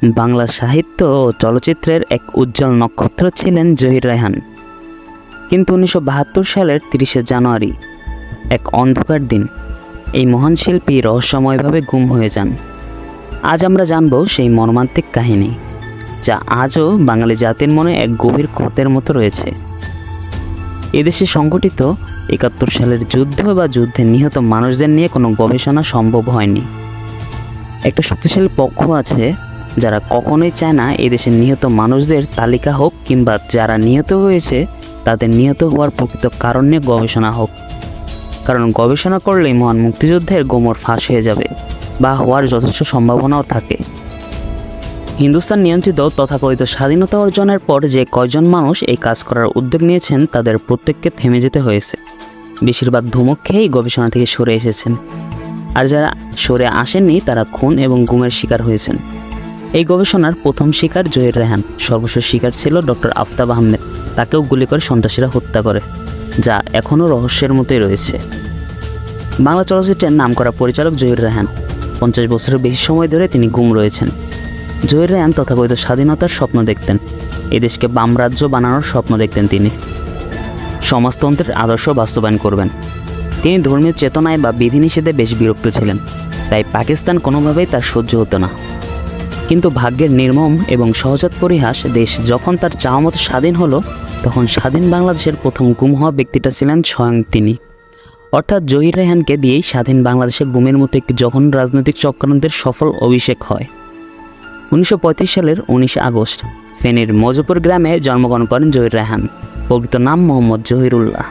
বাংলা সাহিত্য ও চলচ্চিত্রের এক উজ্জ্বল নক্ষত্র ছিলেন জহির রায়হান। কিন্তু 1972 সালের 30শে জানুয়ারি এক অন্ধকার দিন এই মহান শিল্পী রহস্যময়ভাবে গুম হয়ে যান। আজ আমরা জানব সেই মর্মান্তিক কাহিনী, যা আজও বাঙালি জাতির মনে এক গভীর ক্ষতের মতো রয়েছে। এদেশে সংঘটিত 71 সালের যুদ্ধ বা যুদ্ধে নিহত মানুষদের নিয়ে কোনো গবেষণা সম্ভব হয়নি। একটা শক্তিশালী পক্ষ আছে যারা কখনোই চায় না এদেশের নিহত মানুষদের তালিকা হোক, কিংবা যারা নিহত হয়েছে তাদের নিহত হওয়ার প্রকৃত কারণ নিয়ে গবেষণা হোক। কারণ গবেষণা করলেই মহান মুক্তিযুদ্ধের গোমর ফাঁস হয়ে যাবে বা হওয়ার যথেষ্ট সম্ভাবনাও থাকে। হিন্দুস্তান নিয়ন্ত্রিত তথাকথিত স্বাধীনতা অর্জনের পর যে কয়জন মানুষ এই কাজ করার উদ্যোগ নিয়েছেন তাদের প্রত্যেককে থেমে যেতে হয়েছে। বেশিরভাগ ধমক খেয়েই গবেষণা থেকে সরে এসেছেন, আর যারা সরে আসেননি তারা খুন এবং গুমের শিকার হয়েছেন। এই গবেষণার প্রথম শিকার জহির রায়হান, সর্বশেষ শিকার ছিল ডক্টর আফতাব আহমেদ। তাকেও গুলি করে সন্ত্রাসীরা হত্যা করে, যা এখনও রহস্যের মতোই রয়েছে। বাংলা চলচ্চিত্রের নামকরা পরিচালক জহির রায়হান, 50 বছরের বেশি সময় ধরে তিনি গুম রয়েছেন। জহির রায়হান তথাকথিত স্বাধীনতার স্বপ্ন দেখতেন, এদেশকে বাম রাজ্য বানানোর স্বপ্ন দেখতেন। তিনি সমাজতন্ত্রের আদর্শ বাস্তবায়ন করবেন। তিনি ধর্মীয় চেতনায় বা বিধিনিষেধে বেশ বিরক্ত ছিলেন, তাই পাকিস্তান কোনোভাবেই তার সহ্য হতো না। কিন্তু ভাগ্যের নির্মম এবং সহজাত পরিহাস, দেশ যখন তার চাওয়া মতো স্বাধীন হলো, তখন স্বাধীন বাংলাদেশের প্রথম গুম হওয়া ব্যক্তিটা ছিলেন স্বয়ং তিনি। অর্থাৎ জহির রায়হানকে দিয়েই স্বাধীন বাংলাদেশের গুমের মতো একটি জঘন্য রাজনৈতিক চক্রান্তের সফল অভিষেক হয়। 1935 সালের 19 আগস্ট ফেনীর মজুপুর গ্রামে জন্মগ্রহণ করেন জহির রায়হান। প্রকৃত নাম মোহাম্মদ জহিরুল্লাহ।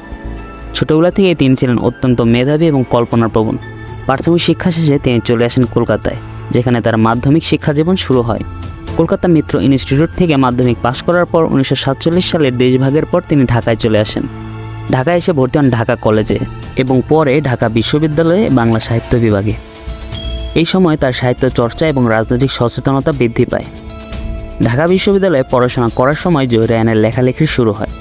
ছোটবেলা থেকে তিনি ছিলেন অত্যন্ত মেধাবী এবং কল্পনাপ্রবণ। প্রাথমিক শিক্ষা শেষে তিনি চলে আসেন কলকাতায়, যেখানে তার মাধ্যমিক শিক্ষা জীবন শুরু হয়। কলকাতা মিত্র ইনস্টিটিউট থেকে মাধ্যমিক পাশ করার পর 1947 সালের দেশভাগের পর তিনি ঢাকায় চলে আসেন। ঢাকায় এসে ভর্তি হন ঢাকা কলেজে এবং পরে ঢাকা বিশ্ববিদ্যালয়ে বাংলা সাহিত্য বিভাগে। এই সময় তার সাহিত্য চর্চা এবং রাজনৈতিক সচেতনতা বৃদ্ধি পায়। ঢাকা বিশ্ববিদ্যালয়ে পড়াশোনা করার সময় জহির রায়হানের লেখালেখি শুরু হয়।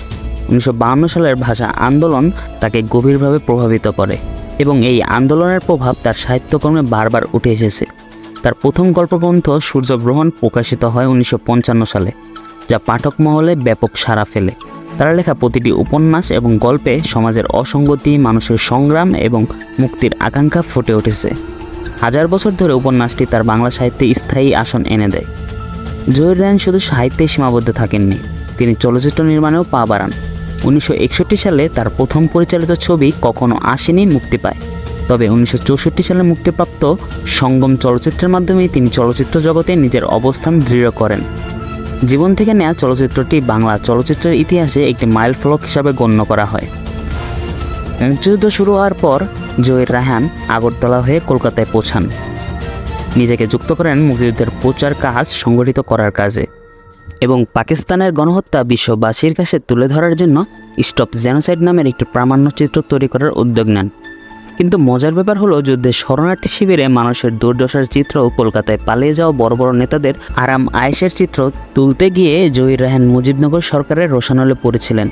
1952 সালের ভাষা আন্দোলন তাকে গভীরভাবে প্রভাবিত করে এবং এই আন্দোলনের প্রভাব তার সাহিত্যকর্মে বারবার উঠে এসেছে। তার প্রথম গল্পগ্রন্থ সূর্যগ্রহণ প্রকাশিত হয় 1955 সালে, যা পাঠক মহলে ব্যাপক সাড়া ফেলে। তার লেখা প্রতিটি উপন্যাস এবং গল্পে সমাজের অসঙ্গতি, মানুষের সংগ্রাম এবং মুক্তির আকাঙ্ক্ষা ফুটে উঠেছে। হাজার বছর ধরে উপন্যাসটি তার বাংলা সাহিত্যে স্থায়ী আসন এনে দেয়। জহির রায়হান শুধু সাহিত্যে সীমাবদ্ধ থাকেননি, তিনি চলচ্চিত্র নির্মাণেও পা বাড়ান। 1961 সালে তার প্রথম পরিচালিত ছবি কখনো আসেনি মুক্তি পায়। তবে 1964 সালে মুক্তিপ্রাপ্ত সঙ্গম চলচ্চিত্রের মাধ্যমে তিনি চলচ্চিত্র জগতে নিজের অবস্থান দৃঢ় করেন। জীবন থেকে নেয়া চলচ্চিত্রটি বাংলা চলচ্চিত্রের ইতিহাসে একটি মাইলফলক হিসাবে গণ্য করা হয়। মুক্তিযুদ্ধ শুরু হওয়ার পর জহির রায়হান আগরতলা হয়ে কলকাতায় পৌঁছান। নিজেকে যুক্ত করেন মুক্তিযুদ্ধের প্রচার কাজ সংগঠিত করার কাজে এবং পাকিস্তানের গণহত্যা বিশ্ববাসীর কাছে তুলে ধরার জন্য স্টপ জেনোসাইড নামের একটি প্রামাণ্যচিত্র তৈরি করার উদ্যোগ নেন। কিন্তু মজার ব্যাপার হলো, যুদ্ধের শরণার্থী শিবিরে মানুষের দুর্দশার চিত্র ও কলকাতায় পালিয়ে যাওয়া বড় বড় নেতাদের আরাম আয়েশের চিত্র তুলতে গিয়ে জহির রায়হান মুজিবনগর সরকারের রোষানলে পড়েছিলেন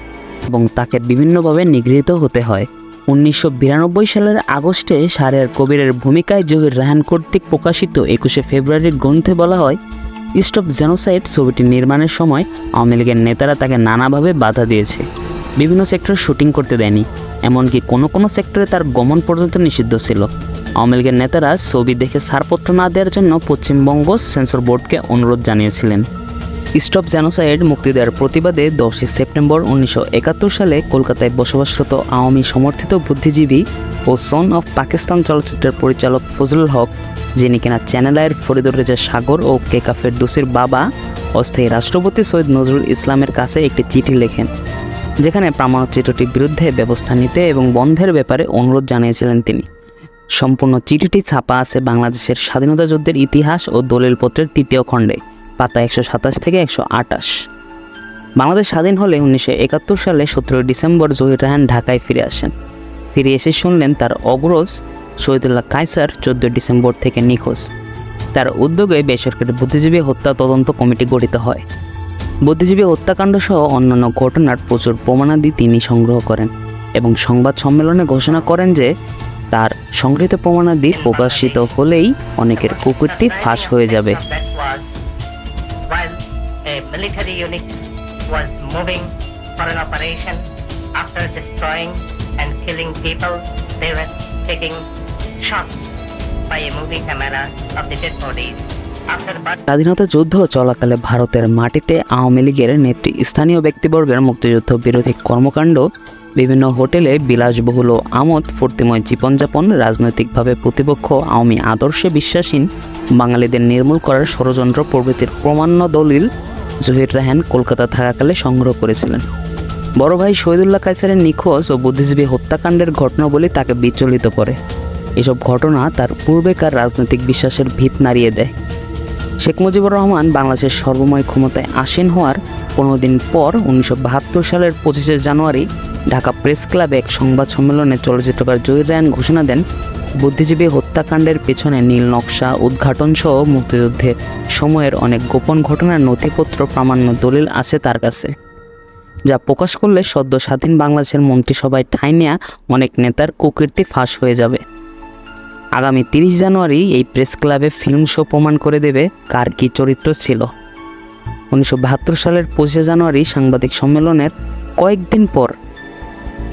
এবং তাকে বিভিন্নভাবে নিগৃহীত হতে হয়। 1992 সালের আগস্টে শাহরিয়ার কবিরের ভূমিকায় জহির রায়হান কর্তৃক প্রকাশিত 21শে ফেব্রুয়ারির গ্রন্থে বলা হয়, স্টপ জেনোসাইড ছবিটি নির্মাণের সময় আওয়ামী লীগের নেতারা তাকে নানাভাবে বাধা দিয়েছে। বিভিন্ন সেক্টরে শুটিং করতে দেয়নি, এমনকি কোনো সেক্টরে তার গমন পর্যন্ত নিষিদ্ধ ছিল। আওয়ামী লীগের নেতারা ছবি দেখে ছাড়পত্র না দেওয়ার জন্য পশ্চিমবঙ্গ সেন্সর বোর্ডকে অনুরোধ জানিয়েছিলেন। স্টপ জেনোসাইড মুক্তি দেওয়ার প্রতিবাদে 10 সেপ্টেম্বর 1971 সালে কলকাতায় বসবাসরত আওয়ামী সমর্থিত বুদ্ধিজীবী ও সন অফ পাকিস্তান চলচ্চিত্রের পরিচালক ফজলুল হক, যিনি কিনা চ্যানেল আইয়ের ফরিদুর রেজা সাগর ও কেকা ফেরদৌসির বাবা, অস্থায়ী রাষ্ট্রপতি সৈয়দ নজরুল ইসলামের কাছে একটি চিঠি লেখেন, যেখানে প্রামাণ্যচিত্রটির বিরুদ্ধে ব্যবস্থা নিতে এবং বন্ধের ব্যাপারে অনুরোধ জানিয়েছিলেন তিনি। সম্পূর্ণ চিঠিটি ছাপা আছে বাংলাদেশের স্বাধীনতা যুদ্ধের ইতিহাস ও দলিলপত্রের 3য় খণ্ডে, পাতা 127 থেকে 128। বাংলাদেশ স্বাধীন হলে 1971 সালে 17 ডিসেম্বর জহির রায়হান ঢাকায় ফিরে আসেন। ফিরে এসে শুনলেন তার অগ্রজ শহীদুল্লাহ কায়সার 14 ডিসেম্বর থেকে নিখোঁজ। তার উদ্যোগে বেসরকারি বুদ্ধিজীবী হত্যা তদন্ত কমিটি গঠিত হয়। বুদ্ধিজীবী হত্যাকাণ্ড সহ অন্যান্য ঘটনার প্রচুর প্রমাণাদি তিনি সংগ্রহ করেন এবং সংবাদ সম্মেলনে ঘোষণা করেন যে তার সংগৃহীত প্রমাণাদি প্রকাশিত হলেই অনেকের কুকীর্তি ফাঁস হয়ে যাবে। while a military unit was moving for an operation. After destroying and killing people, they were taking shots by a movie camera of the dead bodies. After স্বাধীনতা যুদ্ধ চলাকালে ভারতের মাটিতে আওয়ামী লীগের স্থানীয় ব্যক্তিবর্গের মুক্তিযুদ্ধ বিরোধী কর্মকাণ্ড, বিভিন্ন হোটেলে বিলাসবহুল ও আমোদ ফুর্তিময় জীবনযাপন, রাজনৈতিকভাবে প্রতিপক্ষ আওয়ামী আদর্শে বিশ্বাসীন বাঙালিদের নির্মূল করার ষড়যন্ত্র প্রভৃতির প্রমাণ্য দলিল জহির রায়হান কলকাতা থাকাকালে সংগ্রহ করেছিলেন। বড় ভাই শহীদুল্লাহ কায়সারের নিখোঁজ ও বুদ্ধিজীবী হত্যাকাণ্ডের ঘটনাবলী তাকে বিচলিত করে। এসব ঘটনা তার পূর্বেকার রাজনৈতিক বিশ্বাসের ভিত নাড়িয়ে দেয়। শেখ মুজিবুর রহমান বাংলাদেশের সর্বময় ক্ষমতায় আসীন হওয়ার 15 দিন পর 1972 সালের 25শে জানুয়ারি ঢাকা প্রেস ক্লাবে এক সংবাদ সম্মেলনে চলচ্চিত্রকার জহির রায়হান ঘোষণা দেন, বুদ্ধিজীবী হত্যাকাণ্ডের পেছনে নীল নকশা, উদ্ঘাটন সহ মুক্তিযুদ্ধের সময়ের অনেক গোপন ঘটনার নথিপত্র, প্রামাণ্য দলিল আছে তার কাছে, যা প্রকাশ করলে সদ্য স্বাধীন বাংলাদেশের মন্ত্রিসভায় ঠাঁই নেয়া অনেক নেতার কুকীর্তি ফাঁস হয়ে যাবে। আগামী 30 জানুয়ারি এই প্রেস ক্লাবে ফিল্ম শো প্রমাণ করে দেবে কার কী চরিত্র ছিল। 1972 সালের 25শে জানুয়ারি সাংবাদিক সম্মেলনের কয়েকদিন পর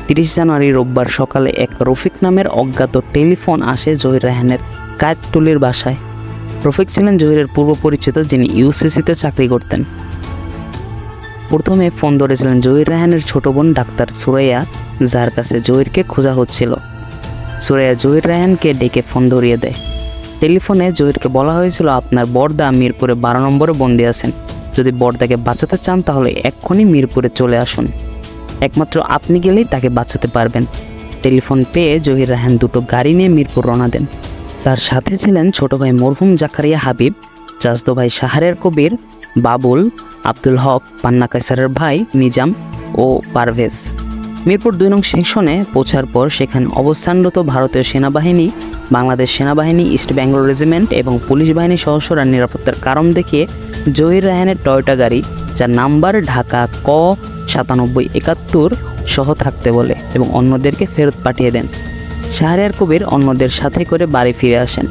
30 জানুয়ারি রোববার সকালে এক রফিক নামের অজ্ঞাত টেলিফোন আসে জহির রায়হানের কায়েতটুলির বাসায়। রফিক ছিলেন জহিরের পূর্ব পরিচিত, যিনি ইউসিসিতে চাকরি করতেন। প্রথমে ফোন ধরেছিলেন জহির রায়হানের ছোট বোন ডাক্তার সুরাইয়া, যার কাছে জহিরকে খোঁজা হচ্ছিল। সুরাইয়া জহির রায়হানকে ডেকে ফোন ধরিয়ে দেয়। টেলিফোনে জহিরকে বলা হয়েছিল, আপনার বর্দা মিরপুরে 12 নম্বরে বন্দী আছেন। যদি বর্দাকে বাঁচাতে চান তাহলে এক্ষুনি মিরপুরে চলে আসুন। একমাত্র আপনি গেলেই তাকে বাঁচাতে পারবেন। টেলিফোন পেয়ে জহির রায়হান দুটো গাড়ি নিয়ে মিরপুর রওনা দেন। তার সাথে ছিলেন ছোট ভাই মরহুম জাকারিয়া হাবিব, চাচতো ভাই শাহরের কবির, বাবুল, আব্দুল হক, পান্না কায়সারের ভাই নিজাম ও পারভেজ। মিরপুর 2 নং সেকশনে পৌঁছার পর সেখানে অবস্থানরত ভারতীয় সেনাবাহিনী, বাংলাদেশ সেনাবাহিনী, ইস্ট বেঙ্গল রেজিমেন্ট এবং পুলিশ বাহিনীর সদস্যরা নিরাপত্তার কারণ দেখিয়ে জহির রায়হানের টয়োটা গাড়ি, যার নাম্বার ঢাকা ক 9771 সহ থাকতে বলে এবং অন্যদেরকে ফেরত পাঠিয়ে দেন। শাহরিয়ার কবির অন্যদের সাথে করে বাড়ি ফিরে আসেন।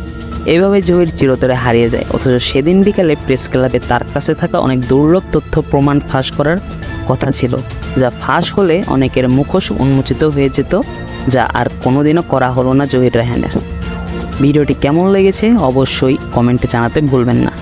এভাবে জহির চিরতরে হারিয়ে যায়। অথচ সেদিন বিকালে প্রেস ক্লাবে তার কাছে থাকা অনেক দুর্লভ তথ্য প্রমাণ ফাঁস করার কথা ছিল, যা ফাঁস হলে অনেকের মুখোশ উন্মোচিত হয়ে যেত, যা আর কোনোদিনও করা হলো না জহির রায়হানের। ভিডিওটি কেমন লেগেছে অবশ্যই কমেন্টে জানাতে ভুলবেন না।